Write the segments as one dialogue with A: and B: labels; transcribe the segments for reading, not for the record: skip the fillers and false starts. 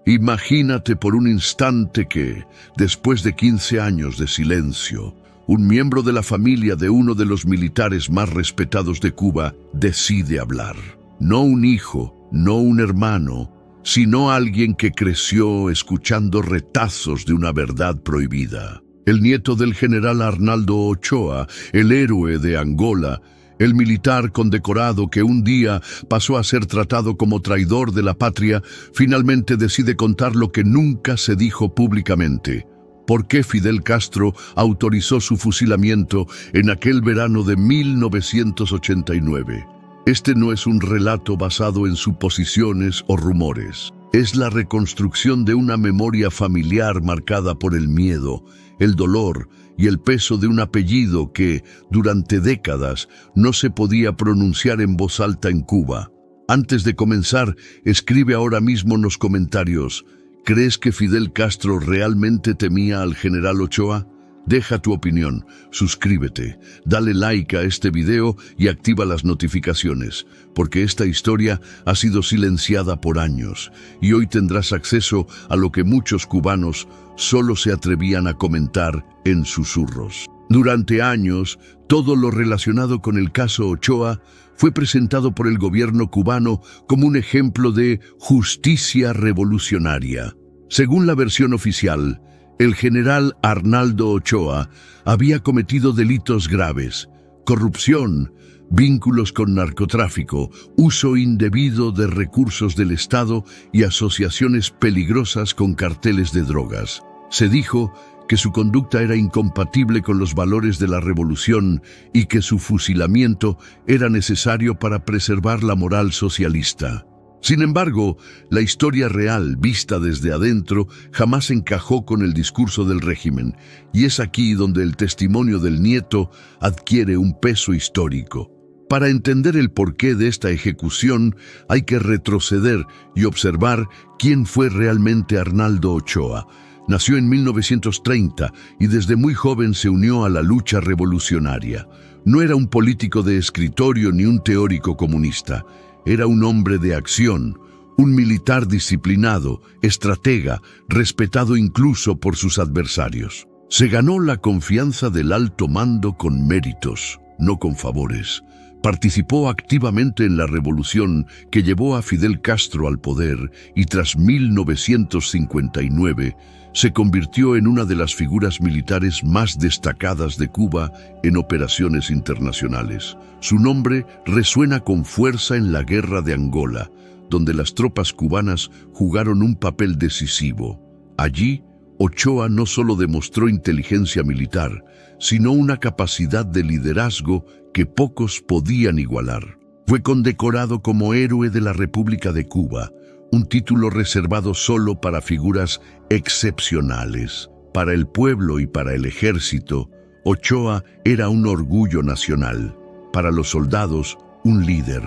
A: Imagínate por un instante que, después de 15 años de silencio, un miembro de la familia de uno de los militares más respetados de Cuba decide hablar. No un hijo, no un hermano, sino alguien que creció escuchando retazos de una verdad prohibida. El nieto del general Arnaldo Ochoa, el héroe de Angola, el militar condecorado que un día pasó a ser tratado como traidor de la patria, finalmente decide contar lo que nunca se dijo públicamente. ¿Por qué Fidel Castro autorizó su fusilamiento en aquel verano de 1989? Este no es un relato basado en suposiciones o rumores. Es la reconstrucción de una memoria familiar marcada por el miedo, el dolor y el peso de un apellido que, durante décadas, no se podía pronunciar en voz alta en Cuba. Antes de comenzar, escribe ahora mismo en los comentarios: ¿crees que Fidel Castro realmente temía al general Ochoa? Deja tu opinión, suscríbete, dale like a este video y activa las notificaciones, porque esta historia ha sido silenciada por años y hoy tendrás acceso a lo que muchos cubanos solo se atrevían a comentar en susurros. Durante años, todo lo relacionado con el caso Ochoa fue presentado por el gobierno cubano como un ejemplo de justicia revolucionaria. Según la versión oficial, el general Arnaldo Ochoa había cometido delitos graves: corrupción, vínculos con narcotráfico, uso indebido de recursos del Estado y asociaciones peligrosas con carteles de drogas. Se dijo que su conducta era incompatible con los valores de la revolución y que su fusilamiento era necesario para preservar la moral socialista. Sin embargo, la historia real, vista desde adentro, jamás encajó con el discurso del régimen, y es aquí donde el testimonio del nieto adquiere un peso histórico. Para entender el porqué de esta ejecución, hay que retroceder y observar quién fue realmente Arnaldo Ochoa. Nació en 1930 y desde muy joven se unió a la lucha revolucionaria. No era un político de escritorio ni un teórico comunista. Era un hombre de acción, un militar disciplinado, estratega, respetado incluso por sus adversarios. Se ganó la confianza del alto mando con méritos, no con favores. Participó activamente en la revolución que llevó a Fidel Castro al poder y tras 1959 se convirtió en una de las figuras militares más destacadas de Cuba en operaciones internacionales. Su nombre resuena con fuerza en la Guerra de Angola, donde las tropas cubanas jugaron un papel decisivo. Allí, Ochoa no solo demostró inteligencia militar, sino una capacidad de liderazgo que pocos podían igualar. Fue condecorado como héroe de la República de Cuba, un título reservado solo para figuras excepcionales. Para el pueblo y para el ejército, Ochoa era un orgullo nacional. Para los soldados, un líder.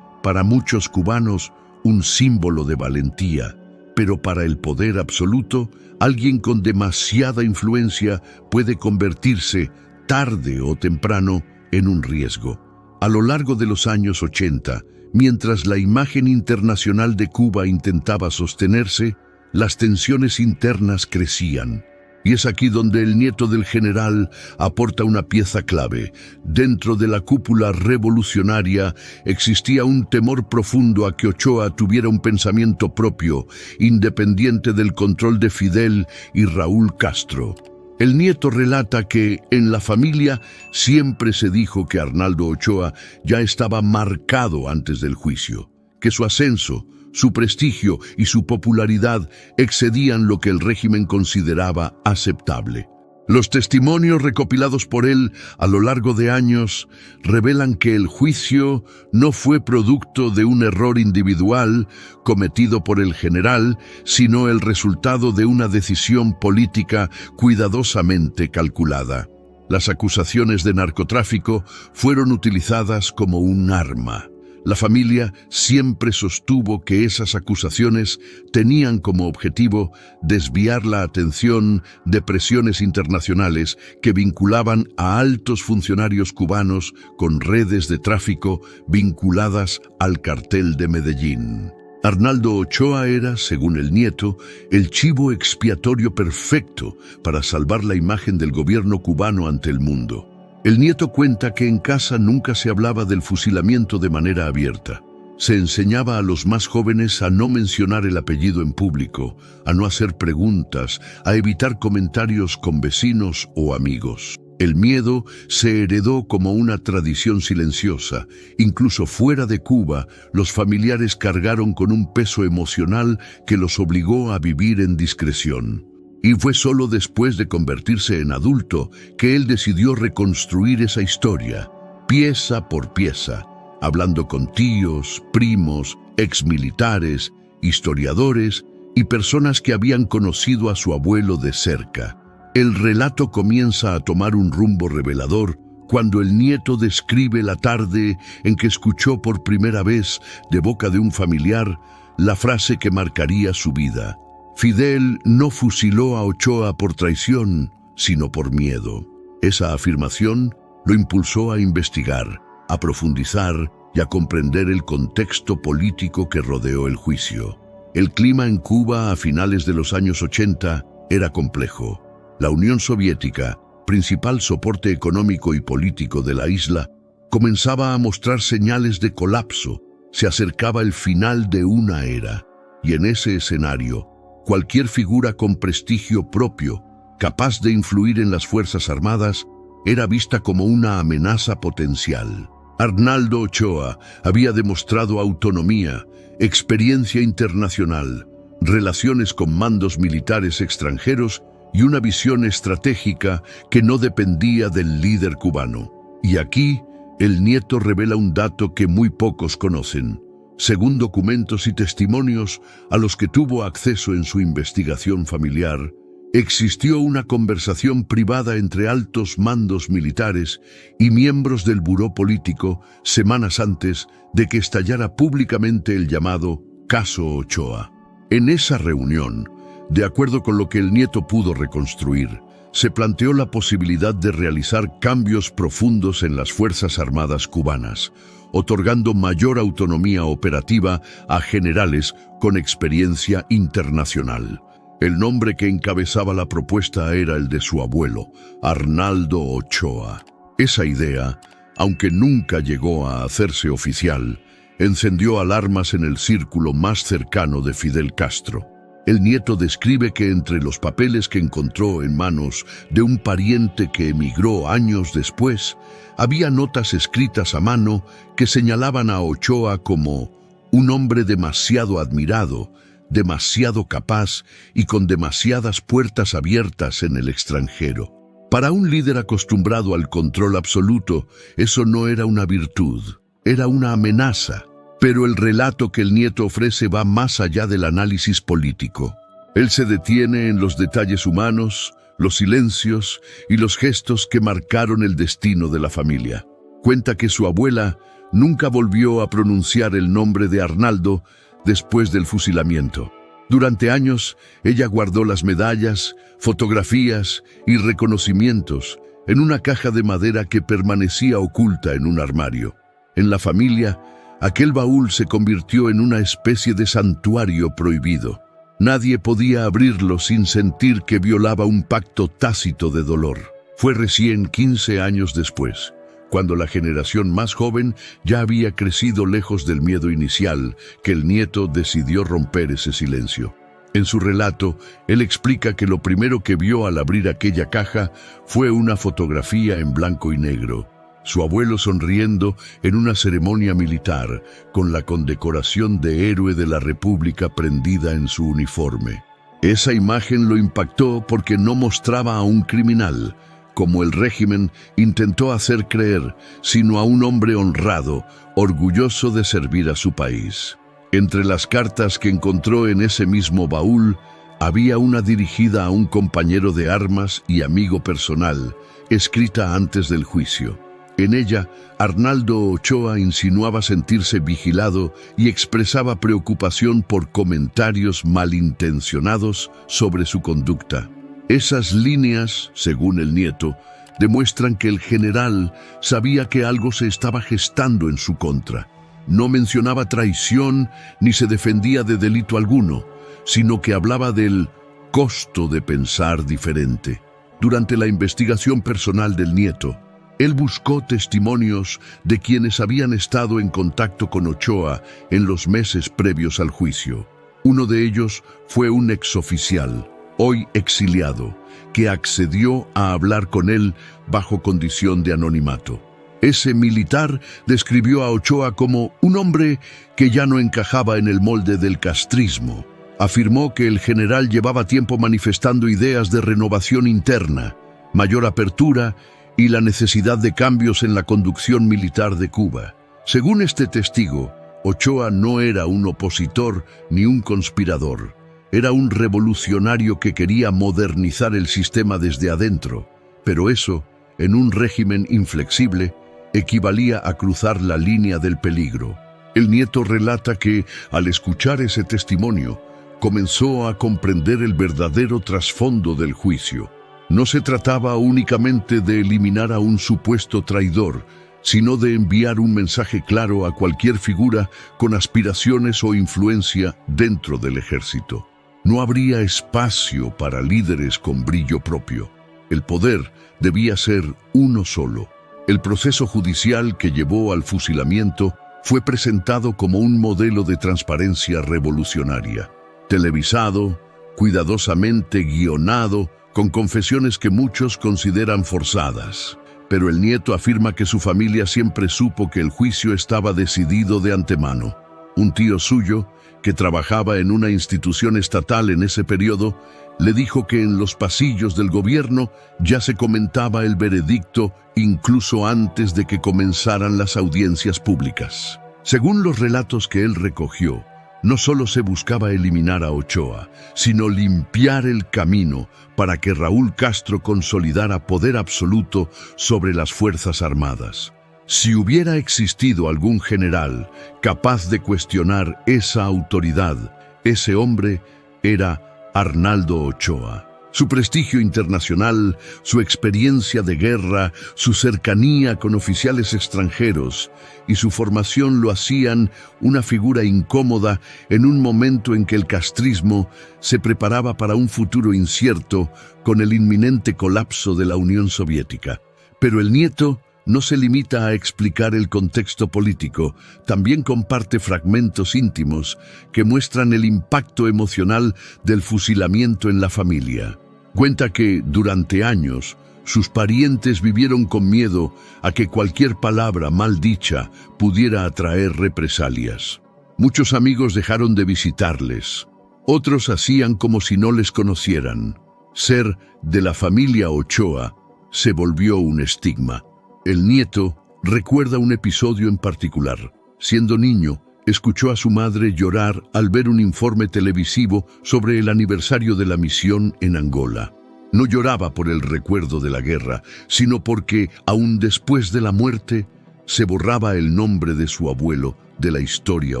A: Para muchos cubanos, un símbolo de valentía. Pero para el poder absoluto, alguien con demasiada influencia puede convertirse, tarde o temprano, en un riesgo. A lo largo de los años 80, mientras la imagen internacional de Cuba intentaba sostenerse, las tensiones internas crecían. Y es aquí donde el nieto del general aporta una pieza clave. Dentro de la cúpula revolucionaria existía un temor profundo a que Ochoa tuviera un pensamiento propio, independiente del control de Fidel y Raúl Castro. El nieto relata que en la familia siempre se dijo que Arnaldo Ochoa ya estaba marcado antes del juicio, que su ascenso, su prestigio y su popularidad excedían lo que el régimen consideraba aceptable. Los testimonios recopilados por él a lo largo de años revelan que el juicio no fue producto de un error individual cometido por el general, sino el resultado de una decisión política cuidadosamente calculada. Las acusaciones de narcotráfico fueron utilizadas como un arma. La familia siempre sostuvo que esas acusaciones tenían como objetivo desviar la atención de presiones internacionales que vinculaban a altos funcionarios cubanos con redes de tráfico vinculadas al cartel de Medellín. Arnaldo Ochoa era, según el nieto, el chivo expiatorio perfecto para salvar la imagen del gobierno cubano ante el mundo. El nieto cuenta que en casa nunca se hablaba del fusilamiento de manera abierta. Se enseñaba a los más jóvenes a no mencionar el apellido en público, a no hacer preguntas, a evitar comentarios con vecinos o amigos. El miedo se heredó como una tradición silenciosa. Incluso fuera de Cuba, los familiares cargaron con un peso emocional que los obligó a vivir en discreción. Y fue solo después de convertirse en adulto que él decidió reconstruir esa historia, pieza por pieza, hablando con tíos, primos, exmilitares, historiadores y personas que habían conocido a su abuelo de cerca. El relato comienza a tomar un rumbo revelador cuando el nieto describe la tarde en que escuchó por primera vez de boca de un familiar la frase que marcaría su vida. Fidel no fusiló a Ochoa por traición, sino por miedo. Esa afirmación lo impulsó a investigar, a profundizar y a comprender el contexto político que rodeó el juicio. El clima en Cuba a finales de los años 80 era complejo. La Unión Soviética, principal soporte económico y político de la isla, comenzaba a mostrar señales de colapso. Se acercaba el final de una era, y en ese escenario, cualquier figura con prestigio propio, capaz de influir en las Fuerzas Armadas, era vista como una amenaza potencial. Arnaldo Ochoa había demostrado autonomía, experiencia internacional, relaciones con mandos militares extranjeros y una visión estratégica que no dependía del líder cubano. Y aquí, el nieto revela un dato que muy pocos conocen. Según documentos y testimonios a los que tuvo acceso en su investigación familiar, existió una conversación privada entre altos mandos militares y miembros del buró político semanas antes de que estallara públicamente el llamado Caso Ochoa. En esa reunión, de acuerdo con lo que el nieto pudo reconstruir, se planteó la posibilidad de realizar cambios profundos en las Fuerzas Armadas cubanas, otorgando mayor autonomía operativa a generales con experiencia internacional. El nombre que encabezaba la propuesta era el de su abuelo, Arnaldo Ochoa. Esa idea, aunque nunca llegó a hacerse oficial, encendió alarmas en el círculo más cercano de Fidel Castro. El nieto describe que entre los papeles que encontró en manos de un pariente que emigró años después, había notas escritas a mano que señalaban a Ochoa como un hombre demasiado admirado, demasiado capaz y con demasiadas puertas abiertas en el extranjero. Para un líder acostumbrado al control absoluto, eso no era una virtud, era una amenaza. Pero el relato que el nieto ofrece va más allá del análisis político. Él se detiene en los detalles humanos, los silencios y los gestos que marcaron el destino de la familia. Cuenta que su abuela nunca volvió a pronunciar el nombre de Arnaldo después del fusilamiento. Durante años, ella guardó las medallas, fotografías y reconocimientos en una caja de madera que permanecía oculta en un armario. En la familia, aquel baúl se convirtió en una especie de santuario prohibido. Nadie podía abrirlo sin sentir que violaba un pacto tácito de dolor. Fue recién 15 años después, cuando la generación más joven ya había crecido lejos del miedo inicial, que el nieto decidió romper ese silencio. En su relato, él explica que lo primero que vio al abrir aquella caja fue una fotografía en blanco y negro. Su abuelo sonriendo en una ceremonia militar, con la condecoración de héroe de la República prendida en su uniforme. Esa imagen lo impactó porque no mostraba a un criminal, como el régimen intentó hacer creer, sino a un hombre honrado, orgulloso de servir a su país. Entre las cartas que encontró en ese mismo baúl, había una dirigida a un compañero de armas y amigo personal, escrita antes del juicio. En ella, Arnaldo Ochoa insinuaba sentirse vigilado y expresaba preocupación por comentarios malintencionados sobre su conducta. Esas líneas, según el nieto, demuestran que el general sabía que algo se estaba gestando en su contra. No mencionaba traición ni se defendía de delito alguno, sino que hablaba del costo de pensar diferente. Durante la investigación personal del nieto, él buscó testimonios de quienes habían estado en contacto con Ochoa en los meses previos al juicio. Uno de ellos fue un exoficial, hoy exiliado, que accedió a hablar con él bajo condición de anonimato. Ese militar describió a Ochoa como un hombre que ya no encajaba en el molde del castrismo. Afirmó que el general llevaba tiempo manifestando ideas de renovación interna, mayor apertura y la necesidad de cambios en la conducción militar de Cuba. Según este testigo, Ochoa no era un opositor ni un conspirador. Era un revolucionario que quería modernizar el sistema desde adentro, pero eso, en un régimen inflexible, equivalía a cruzar la línea del peligro. El nieto relata que, al escuchar ese testimonio, comenzó a comprender el verdadero trasfondo del juicio. No se trataba únicamente de eliminar a un supuesto traidor, sino de enviar un mensaje claro a cualquier figura con aspiraciones o influencia dentro del ejército. No habría espacio para líderes con brillo propio. El poder debía ser uno solo. El proceso judicial que llevó al fusilamiento fue presentado como un modelo de transparencia revolucionaria. Televisado, cuidadosamente guionado, con confesiones que muchos consideran forzadas. Pero el nieto afirma que su familia siempre supo que el juicio estaba decidido de antemano. Un tío suyo, que trabajaba en una institución estatal en ese periodo, le dijo que en los pasillos del gobierno ya se comentaba el veredicto incluso antes de que comenzaran las audiencias públicas. Según los relatos que él recogió, no solo se buscaba eliminar a Ochoa, sino limpiar el camino para que Raúl Castro consolidara poder absoluto sobre las Fuerzas Armadas. Si hubiera existido algún general capaz de cuestionar esa autoridad, ese hombre era Arnaldo Ochoa. Su prestigio internacional, su experiencia de guerra, su cercanía con oficiales extranjeros y su formación lo hacían una figura incómoda en un momento en que el castrismo se preparaba para un futuro incierto con el inminente colapso de la Unión Soviética. Pero el nieto no se limita a explicar el contexto político, también comparte fragmentos íntimos que muestran el impacto emocional del fusilamiento en la familia. Cuenta que, durante años, sus parientes vivieron con miedo a que cualquier palabra mal dicha pudiera atraer represalias. Muchos amigos dejaron de visitarles. Otros hacían como si no les conocieran. Ser de la familia Ochoa se volvió un estigma. El nieto recuerda un episodio en particular. Siendo niño, escuchó a su madre llorar al ver un informe televisivo sobre el aniversario de la misión en Angola. No lloraba por el recuerdo de la guerra, sino porque, aún después de la muerte, se borraba el nombre de su abuelo de la historia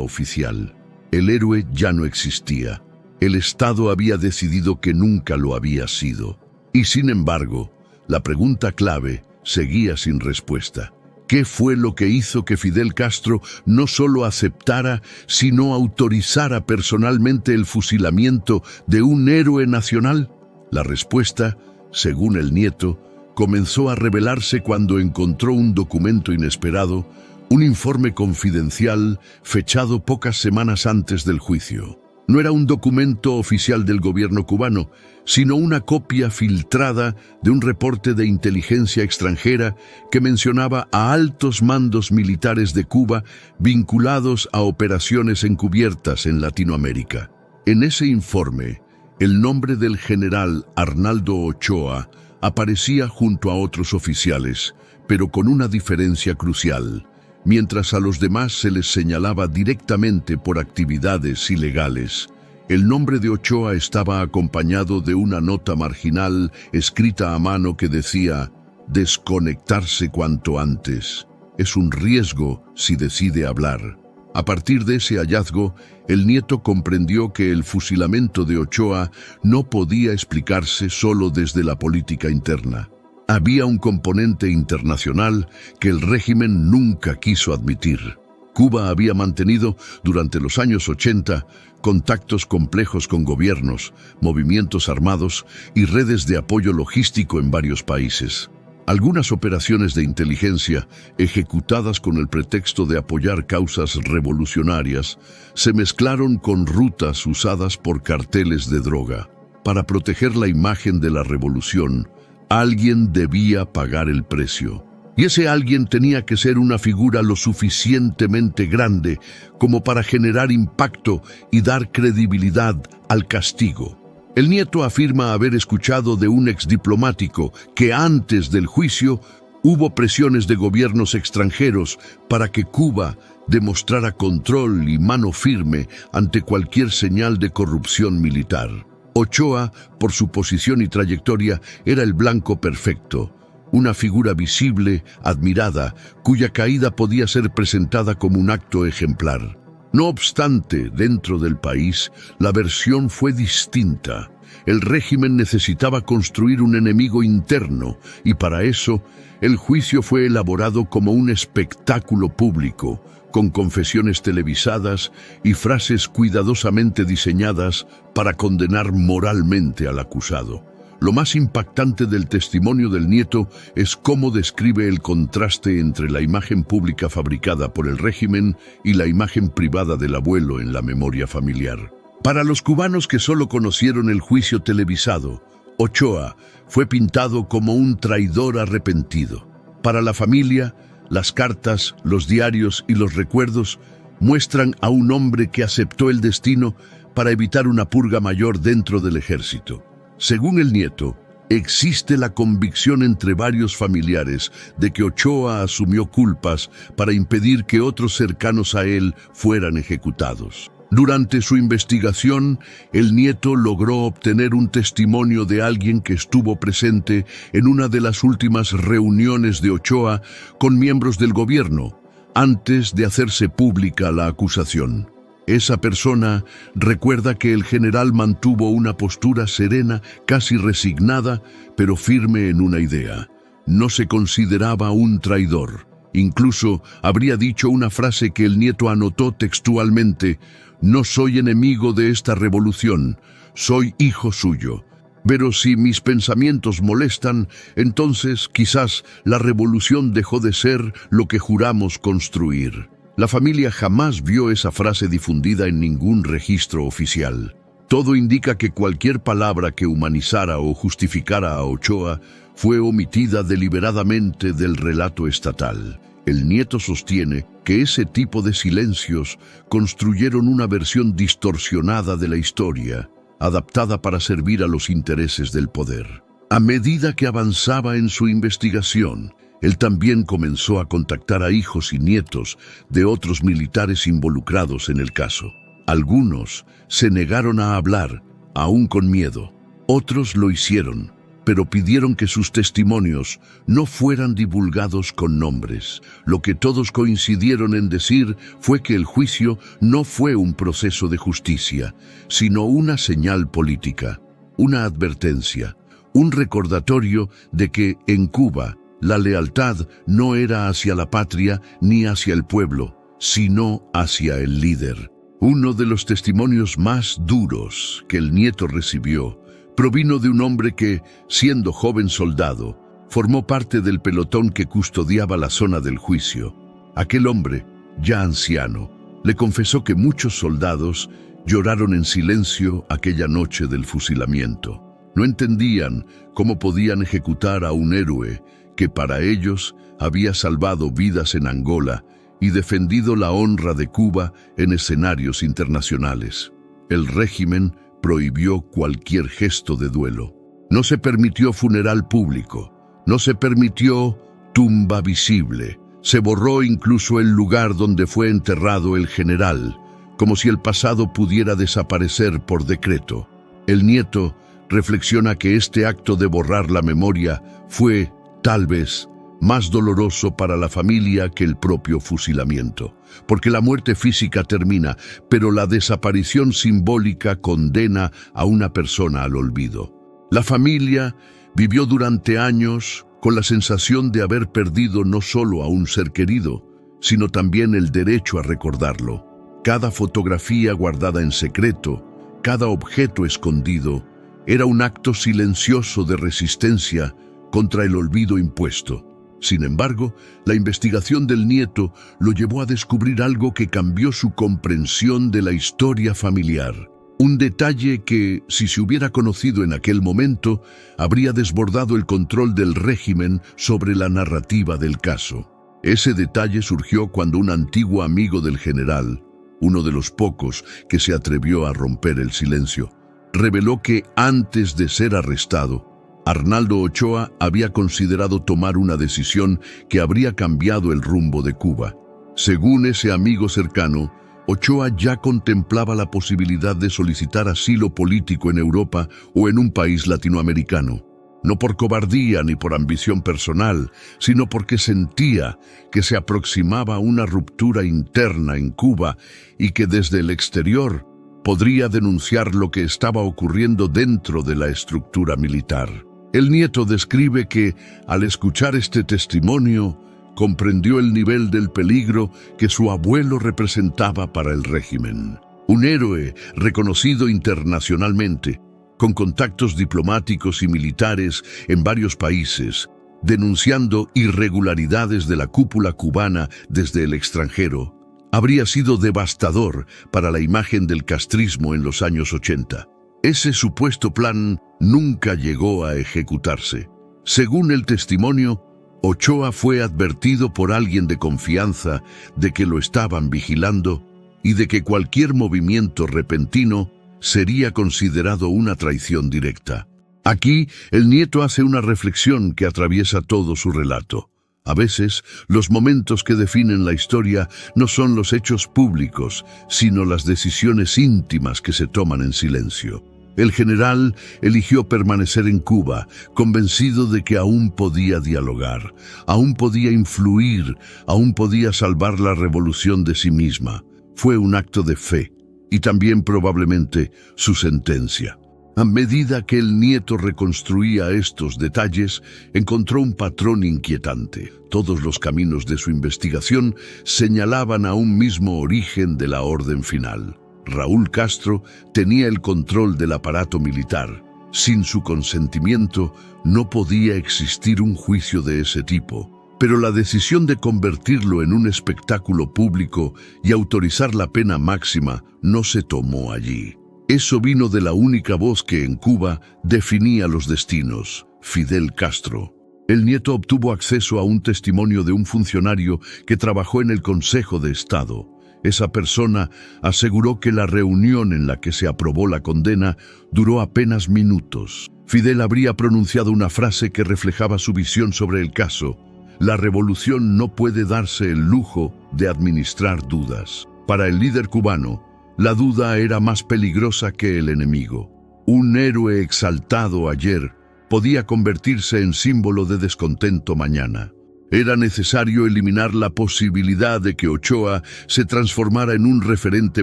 A: oficial. El héroe ya no existía. El Estado había decidido que nunca lo había sido. Y sin embargo, la pregunta clave seguía sin respuesta. ¿Qué fue lo que hizo que Fidel Castro no solo aceptara, sino autorizara personalmente el fusilamiento de un héroe nacional? La respuesta, según el nieto, comenzó a revelarse cuando encontró un documento inesperado, un informe confidencial fechado pocas semanas antes del juicio. No era un documento oficial del gobierno cubano, sino una copia filtrada de un reporte de inteligencia extranjera que mencionaba a altos mandos militares de Cuba vinculados a operaciones encubiertas en Latinoamérica. En ese informe, el nombre del general Arnaldo Ochoa aparecía junto a otros oficiales, pero con una diferencia crucial. Mientras a los demás se les señalaba directamente por actividades ilegales, el nombre de Ochoa estaba acompañado de una nota marginal escrita a mano que decía: desconectarse cuanto antes. Es un riesgo si decide hablar. A partir de ese hallazgo, el nieto comprendió que el fusilamiento de Ochoa no podía explicarse solo desde la política interna. Había un componente internacional que el régimen nunca quiso admitir. Cuba había mantenido durante los años 80 contactos complejos con gobiernos, movimientos armados y redes de apoyo logístico en varios países. Algunas operaciones de inteligencia, ejecutadas con el pretexto de apoyar causas revolucionarias, se mezclaron con rutas usadas por carteles de droga. Para proteger la imagen de la revolución, alguien debía pagar el precio. Y ese alguien tenía que ser una figura lo suficientemente grande como para generar impacto y dar credibilidad al castigo. El nieto afirma haber escuchado de un exdiplomático que antes del juicio hubo presiones de gobiernos extranjeros para que Cuba demostrara control y mano firme ante cualquier señal de corrupción militar. Ochoa, por su posición y trayectoria, era el blanco perfecto. Una figura visible, admirada, cuya caída podía ser presentada como un acto ejemplar. No obstante, dentro del país, la versión fue distinta. El régimen necesitaba construir un enemigo interno y para eso, el juicio fue elaborado como un espectáculo público, con confesiones televisadas y frases cuidadosamente diseñadas para condenar moralmente al acusado. Lo más impactante del testimonio del nieto es cómo describe el contraste entre la imagen pública fabricada por el régimen y la imagen privada del abuelo en la memoria familiar. Para los cubanos que solo conocieron el juicio televisado, Ochoa fue pintado como un traidor arrepentido. Para la familia, las cartas, los diarios y los recuerdos muestran a un hombre que aceptó el destino para evitar una purga mayor dentro del ejército. Según el nieto, existe la convicción entre varios familiares de que Ochoa asumió culpas para impedir que otros cercanos a él fueran ejecutados. Durante su investigación, el nieto logró obtener un testimonio de alguien que estuvo presente en una de las últimas reuniones de Ochoa con miembros del gobierno, antes de hacerse pública la acusación. Esa persona recuerda que el general mantuvo una postura serena, casi resignada, pero firme en una idea. No se consideraba un traidor. Incluso habría dicho una frase que el nieto anotó textualmente: «No soy enemigo de esta revolución, soy hijo suyo. Pero si mis pensamientos molestan, entonces quizás la revolución dejó de ser lo que juramos construir». La familia jamás vio esa frase difundida en ningún registro oficial. Todo indica que cualquier palabra que humanizara o justificara a Ochoa fue omitida deliberadamente del relato estatal. El nieto sostiene que ese tipo de silencios construyeron una versión distorsionada de la historia, adaptada para servir a los intereses del poder. A medida que avanzaba en su investigación, él también comenzó a contactar a hijos y nietos de otros militares involucrados en el caso. Algunos se negaron a hablar, aún con miedo. Otros lo hicieron, pero pidieron que sus testimonios no fueran divulgados con nombres. Lo que todos coincidieron en decir fue que el juicio no fue un proceso de justicia, sino una señal política, una advertencia, un recordatorio de que en Cuba la lealtad no era hacia la patria ni hacia el pueblo, sino hacia el líder. Uno de los testimonios más duros que el nieto recibió provino de un hombre que, siendo joven soldado, formó parte del pelotón que custodiaba la zona del juicio. Aquel hombre, ya anciano, le confesó que muchos soldados lloraron en silencio aquella noche del fusilamiento. No entendían cómo podían ejecutar a un héroe que para ellos había salvado vidas en Angola y defendido la honra de Cuba en escenarios internacionales. El régimen prohibió cualquier gesto de duelo. No se permitió funeral público, no se permitió tumba visible. Se borró incluso el lugar donde fue enterrado el general, como si el pasado pudiera desaparecer por decreto. El nieto reflexiona que este acto de borrar la memoria fue, tal vez, más doloroso para la familia que el propio fusilamiento, porque la muerte física termina, pero la desaparición simbólica condena a una persona al olvido. La familia vivió durante años con la sensación de haber perdido no solo a un ser querido, sino también el derecho a recordarlo. Cada fotografía guardada en secreto, cada objeto escondido, era un acto silencioso de resistencia contra el olvido impuesto. Sin embargo, la investigación del nieto lo llevó a descubrir algo que cambió su comprensión de la historia familiar. Un detalle que, si se hubiera conocido en aquel momento, habría desbordado el control del régimen sobre la narrativa del caso. Ese detalle surgió cuando un antiguo amigo del general, uno de los pocos que se atrevió a romper el silencio, reveló que antes de ser arrestado, Arnaldo Ochoa había considerado tomar una decisión que habría cambiado el rumbo de Cuba. Según ese amigo cercano, Ochoa ya contemplaba la posibilidad de solicitar asilo político en Europa o en un país latinoamericano. No por cobardía ni por ambición personal, sino porque sentía que se aproximaba una ruptura interna en Cuba y que desde el exterior podría denunciar lo que estaba ocurriendo dentro de la estructura militar. El nieto describe que, al escuchar este testimonio, comprendió el nivel del peligro que su abuelo representaba para el régimen. Un héroe reconocido internacionalmente, con contactos diplomáticos y militares en varios países, denunciando irregularidades de la cúpula cubana desde el extranjero, habría sido devastador para la imagen del castrismo en los años 80. Ese supuesto plan nunca llegó a ejecutarse. Según el testimonio, Ochoa fue advertido por alguien de confianza de que lo estaban vigilando y de que cualquier movimiento repentino sería considerado una traición directa. Aquí, el nieto hace una reflexión que atraviesa todo su relato. A veces, los momentos que definen la historia no son los hechos públicos, sino las decisiones íntimas que se toman en silencio. El general eligió permanecer en Cuba, convencido de que aún podía dialogar, aún podía influir, aún podía salvar la revolución de sí misma. Fue un acto de fe, y también probablemente su sentencia. A medida que el nieto reconstruía estos detalles, encontró un patrón inquietante. Todos los caminos de su investigación señalaban a un mismo origen de la orden final. Raúl Castro tenía el control del aparato militar. Sin su consentimiento, no podía existir un juicio de ese tipo. Pero la decisión de convertirlo en un espectáculo público y autorizar la pena máxima no se tomó allí. Eso vino de la única voz que en Cuba definía los destinos, Fidel Castro. El nieto obtuvo acceso a un testimonio de un funcionario que trabajó en el Consejo de Estado. Esa persona aseguró que la reunión en la que se aprobó la condena duró apenas minutos. Fidel habría pronunciado una frase que reflejaba su visión sobre el caso: la revolución no puede darse el lujo de administrar dudas. Para el líder cubano, la duda era más peligrosa que el enemigo. Un héroe exaltado ayer podía convertirse en símbolo de descontento mañana. Era necesario eliminar la posibilidad de que Ochoa se transformara en un referente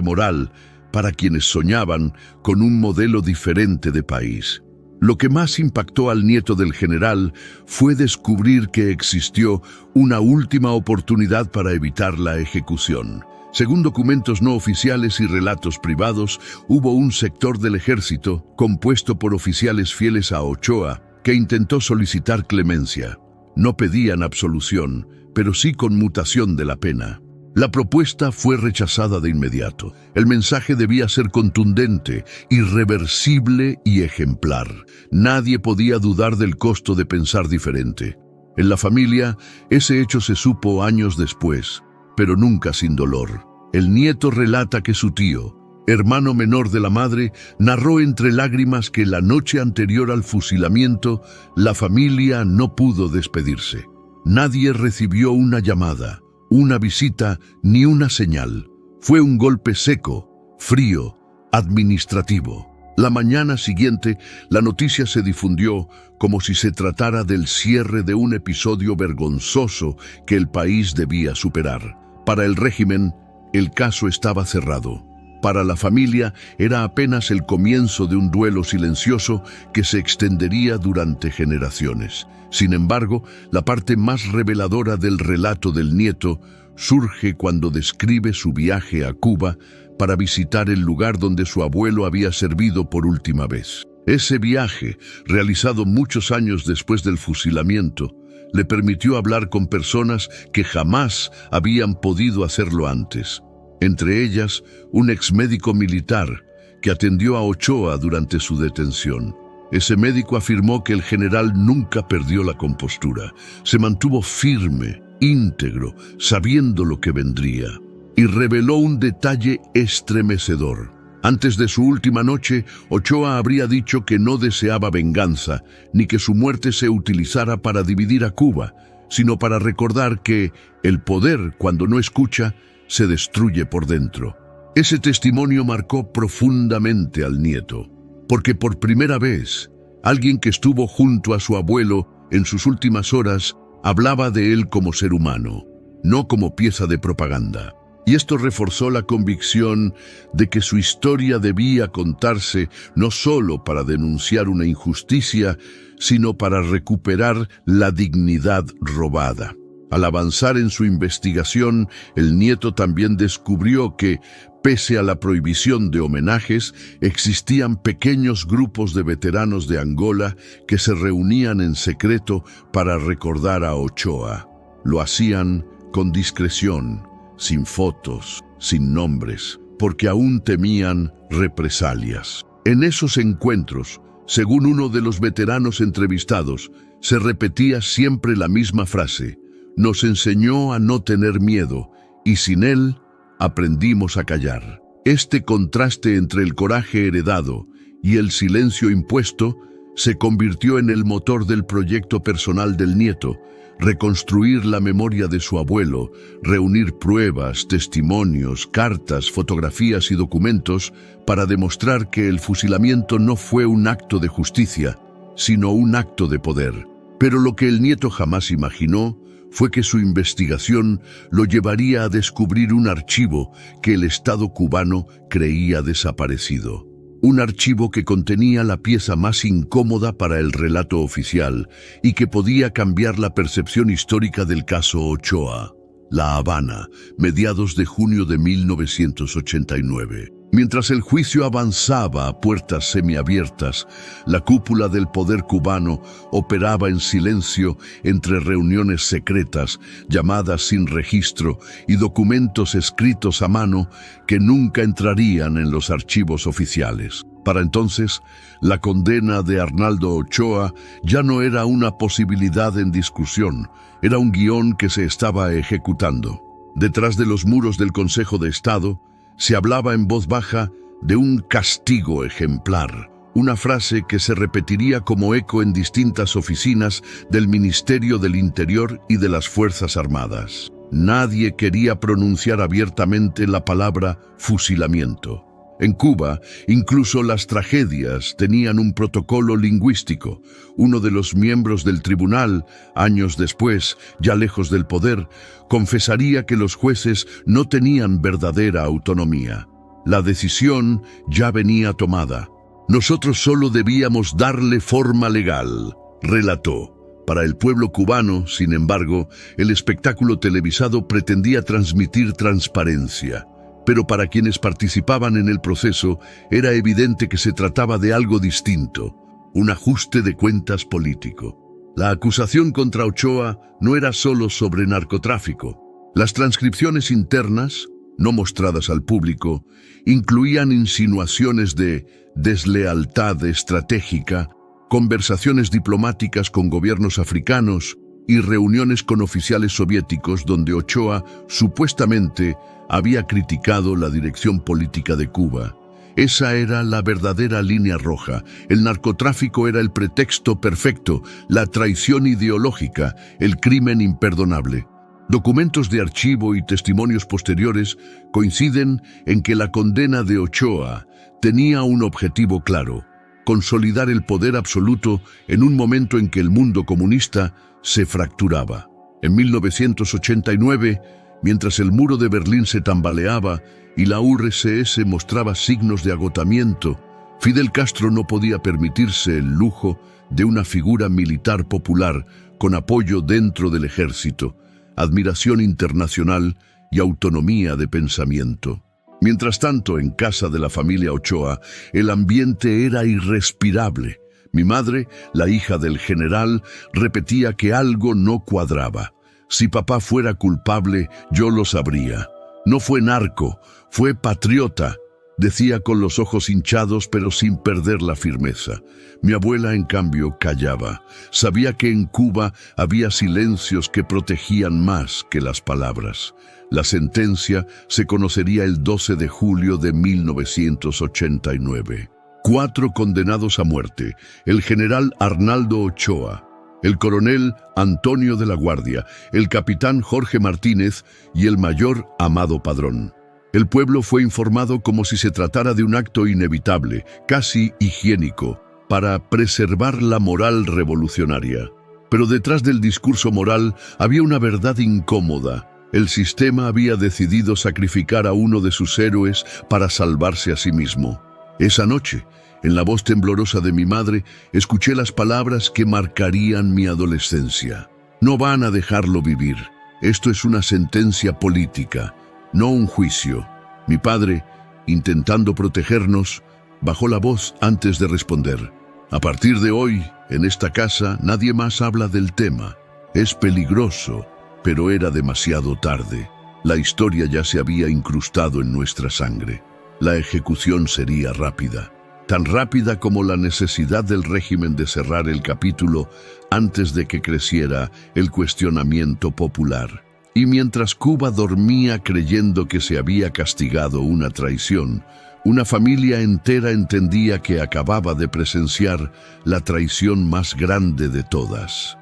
A: moral para quienes soñaban con un modelo diferente de país. Lo que más impactó al nieto del general fue descubrir que existió una última oportunidad para evitar la ejecución. Según documentos no oficiales y relatos privados, hubo un sector del ejército, compuesto por oficiales fieles a Ochoa, que intentó solicitar clemencia. No pedían absolución, pero sí conmutación de la pena. La propuesta fue rechazada de inmediato. El mensaje debía ser contundente, irreversible y ejemplar. Nadie podía dudar del costo de pensar diferente. En la familia, ese hecho se supo años después, pero nunca sin dolor. El nieto relata que su tío, hermano menor de la madre, narró entre lágrimas que la noche anterior al fusilamiento, la familia no pudo despedirse. Nadie recibió una llamada, una visita ni una señal. Fue un golpe seco, frío, administrativo. La mañana siguiente, la noticia se difundió como si se tratara del cierre de un episodio vergonzoso que el país debía superar. Para el régimen, el caso estaba cerrado. Para la familia era apenas el comienzo de un duelo silencioso que se extendería durante generaciones. Sin embargo, la parte más reveladora del relato del nieto surge cuando describe su viaje a Cuba para visitar el lugar donde su abuelo había servido por última vez. Ese viaje, realizado muchos años después del fusilamiento, le permitió hablar con personas que jamás habían podido hacerlo antes. Entre ellas, un exmédico militar que atendió a Ochoa durante su detención. Ese médico afirmó que el general nunca perdió la compostura. Se mantuvo firme, íntegro, sabiendo lo que vendría. Y reveló un detalle estremecedor. Antes de su última noche, Ochoa habría dicho que no deseaba venganza, ni que su muerte se utilizara para dividir a Cuba, sino para recordar que el poder, cuando no escucha, se destruye por dentro. Ese testimonio marcó profundamente al nieto, porque por primera vez, alguien que estuvo junto a su abuelo en sus últimas horas hablaba de él como ser humano, no como pieza de propaganda. Y esto reforzó la convicción de que su historia debía contarse no solo para denunciar una injusticia, sino para recuperar la dignidad robada. Al avanzar en su investigación, el nieto también descubrió que, pese a la prohibición de homenajes, existían pequeños grupos de veteranos de Angola que se reunían en secreto para recordar a Ochoa. Lo hacían con discreción, sin fotos, sin nombres, porque aún temían represalias. En esos encuentros, según uno de los veteranos entrevistados, se repetía siempre la misma frase: nos enseñó a no tener miedo, y sin él aprendimos a callar. Este contraste entre el coraje heredado y el silencio impuesto se convirtió en el motor del proyecto personal del nieto: reconstruir la memoria de su abuelo, reunir pruebas, testimonios, cartas, fotografías y documentos para demostrar que el fusilamiento no fue un acto de justicia, sino un acto de poder. Pero lo que el nieto jamás imaginó fue que su investigación lo llevaría a descubrir un archivo que el Estado cubano creía desaparecido. Un archivo que contenía la pieza más incómoda para el relato oficial y que podía cambiar la percepción histórica del caso Ochoa. La Habana, mediados de junio de 1989. Mientras el juicio avanzaba a puertas semiabiertas, la cúpula del poder cubano operaba en silencio entre reuniones secretas, llamadas sin registro y documentos escritos a mano que nunca entrarían en los archivos oficiales. Para entonces, la condena de Arnaldo Ochoa ya no era una posibilidad en discusión, era un guión que se estaba ejecutando. Detrás de los muros del Consejo de Estado, se hablaba en voz baja de un castigo ejemplar, una frase que se repetiría como eco en distintas oficinas del Ministerio del Interior y de las Fuerzas Armadas. Nadie quería pronunciar abiertamente la palabra fusilamiento. En Cuba, incluso las tragedias tenían un protocolo lingüístico. Uno de los miembros del tribunal, años después, ya lejos del poder, confesaría que los jueces no tenían verdadera autonomía. La decisión ya venía tomada. Nosotros solo debíamos darle forma legal, relató. Para el pueblo cubano, sin embargo, el espectáculo televisado pretendía transmitir transparencia. Pero para quienes participaban en el proceso, era evidente que se trataba de algo distinto, un ajuste de cuentas político. La acusación contra Ochoa no era solo sobre narcotráfico. Las transcripciones internas, no mostradas al público, incluían insinuaciones de deslealtad estratégica, conversaciones diplomáticas con gobiernos africanos y reuniones con oficiales soviéticos donde Ochoa supuestamente había criticado la dirección política de Cuba. Esa era la verdadera línea roja. El narcotráfico era el pretexto perfecto, la traición ideológica, el crimen imperdonable. Documentos de archivo y testimonios posteriores coinciden en que la condena de Ochoa tenía un objetivo claro: consolidar el poder absoluto en un momento en que el mundo comunista se fracturaba. En 1989, Mientras el muro de Berlín se tambaleaba y la URSS mostraba signos de agotamiento, Fidel Castro no podía permitirse el lujo de una figura militar popular con apoyo dentro del ejército, admiración internacional y autonomía de pensamiento. Mientras tanto, en casa de la familia Ochoa, el ambiente era irrespirable. Mi madre, la hija del general, repetía que algo no cuadraba. Si papá fuera culpable, yo lo sabría. No fue narco, fue patriota, decía con los ojos hinchados pero sin perder la firmeza. Mi abuela, en cambio, callaba. Sabía que en Cuba había silencios que protegían más que las palabras. La sentencia se conocería el 12 de julio de 1989. 4 condenados a muerte: el general Arnaldo Ochoa, el coronel Antonio de la Guardia, el capitán Jorge Martínez y el mayor Amado Padrón. El pueblo fue informado como si se tratara de un acto inevitable, casi higiénico, para preservar la moral revolucionaria. Pero detrás del discurso moral había una verdad incómoda. El sistema había decidido sacrificar a uno de sus héroes para salvarse a sí mismo. Esa noche, en la voz temblorosa de mi madre, escuché las palabras que marcarían mi adolescencia. No van a dejarlo vivir. Esto es una sentencia política, no un juicio. Mi padre, intentando protegernos, bajó la voz antes de responder. A partir de hoy, en esta casa, nadie más habla del tema. Es peligroso, pero era demasiado tarde. La historia ya se había incrustado en nuestra sangre. La ejecución sería rápida, tan rápida como la necesidad del régimen de cerrar el capítulo antes de que creciera el cuestionamiento popular. Y mientras Cuba dormía creyendo que se había castigado una traición, una familia entera entendía que acababa de presenciar la traición más grande de todas.